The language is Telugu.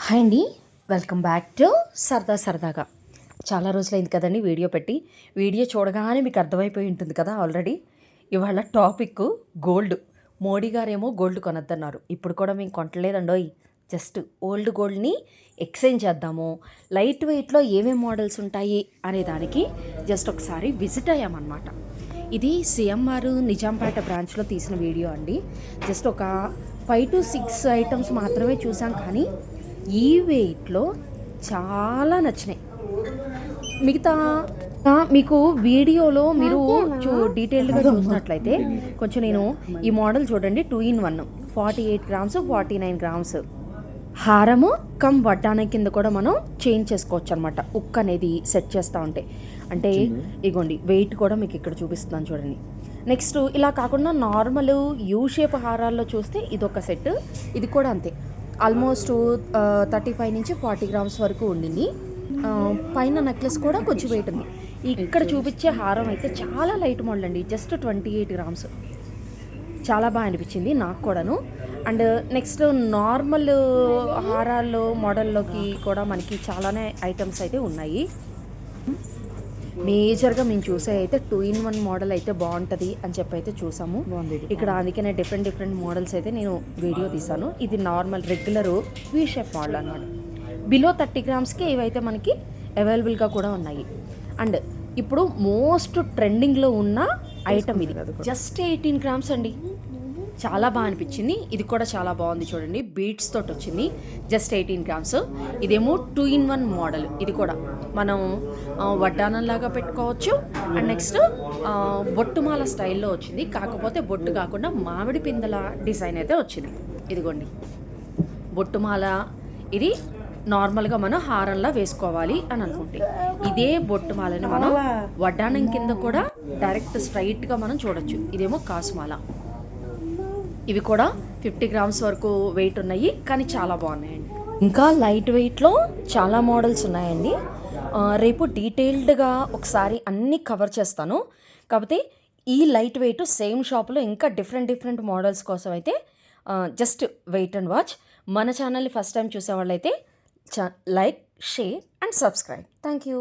హాయ్ అండి, వెల్కమ్ బ్యాక్ టు సరదాగా. చాలా రోజులైంది కదండి వీడియో పెట్టి. వీడియో చూడగానే మీకు అర్థమైపోయి ఉంటుంది కదా ఆల్రెడీ. ఇవాళ టాపిక్ గోల్డ్. మోడీ గారేమో గోల్డ్ కొనొద్దన్నారు. ఇప్పుడు కూడా మేము కొంటలేదండోయ్. జస్ట్ ఓల్డ్ గోల్డ్ని ఎక్స్చేంజ్ చేద్దాము, లైట్ వెయిట్లో ఏమేమి మోడల్స్ ఉంటాయి అనే దానికి జస్ట్ ఒకసారి విజిట్ అయ్యామన్నమాట. ఇది సిఎంఆర్ నిజాంపేట బ్రాంచ్లో తీసిన వీడియో అండి. జస్ట్ ఒక 5 to 6 ఐటమ్స్ మాత్రమే చూసాం, కానీ ఈ వెయిట్లో చాలా నచ్చినాయి. మిగతా మీకు వీడియోలో మీరు డీటెయిల్డ్గా చూసినట్లయితే కొంచెం నేను ఈ మోడల్ చూడండి. 2-in-1 48 grams 49 grams హారము కమ్ వడ్డానం కింద కూడా మనం చేంజ్ చేసుకోవచ్చు అనమాట. ఉక్ అనేది సెట్ చేస్తూ ఉంటే అంటే ఇగోండి వెయిట్ కూడా మీకు ఇక్కడ చూపిస్తున్నాను చూడండి. నెక్స్ట్ ఇలా కాకుండా నార్మల్ యూ షేప్ హారాల్లో చూస్తే ఇదొక సెట్. ఇది కూడా అంతే, ఆల్మోస్ట్ 35 నుంచి 40 grams వరకు ఉండింది. పైన నెక్లెస్ కూడా కొంచెం వెయిట్ ఉంది. ఇక్కడ చూపించే హారం అయితే చాలా లైట్ మోడల్ అండి, జస్ట్ 28 grams. చాలా బాగా అనిపించింది నాకు కూడాను. అండ్ నెక్స్ట్ నార్మల్ హారాల్లో మోడల్లోకి కూడా మనకి చాలానే ఐటమ్స్ అయితే ఉన్నాయి. మేజర్గా మేము చూసే అయితే 2-in-1 మోడల్ అయితే బాగుంటుంది అని చెప్పి అయితే చూసాము ఇక్కడ. అందుకనే డిఫరెంట్ మోడల్స్ అయితే నేను వీడియో తీసాను. ఇది normal regular V shape model అనమాట. బిలో 30 grams ఇవైతే మనకి అవైలబుల్గా కూడా ఉన్నాయి. అండ్ ఇప్పుడు మోస్ట్ ట్రెండింగ్లో ఉన్న ఐటమ్ ఇది, జస్ట్ 18 grams అండి. చాలా బాగా అనిపించింది. ఇది కూడా చాలా బాగుంది చూడండి, బీట్స్ తోటి వచ్చింది, జస్ట్ 18 grams. ఇదేమో 2-in-1 మోడల్. ఇది కూడా మనం వడ్డానంలాగా పెట్టుకోవచ్చు. అండ్ నెక్స్ట్ బొట్టుమాల స్టైల్లో వచ్చింది, కాకపోతే బొట్టు కాకుండా మామిడి పిందెల డిజైన్ అయితే వచ్చింది. ఇదిగోండి బొట్టుమాల. ఇది నార్మల్గా మనం హారంలా వేసుకోవాలి అని అనుకుంటే ఇదే బొట్టుమాలని మనం వడ్డానం కింద కూడా డైరెక్ట్ స్ట్రైట్గా మనం చూడొచ్చు. ఇదేమో కాసుమాల. ఇవి కూడా 50 grams వరకు వెయిట్ ఉన్నాయి, కానీ చాలా బాగున్నాయండి. ఇంకా లైట్ వెయిట్లో చాలా మోడల్స్ ఉన్నాయండి. రేపు డీటెయిల్డ్గా ఒకసారి అన్నీ కవర్ చేస్తాను. కాకపోతే ఈ లైట్ వెయిట్ సేమ్ షాప్లో ఇంకా డిఫరెంట్ మోడల్స్ కోసం అయితే జస్ట్ వెయిట్ అండ్ వాచ్. మన ఛానల్ని ఫస్ట్ టైం చూసేవాళ్ళైతే like, share and subscribe. Thank you.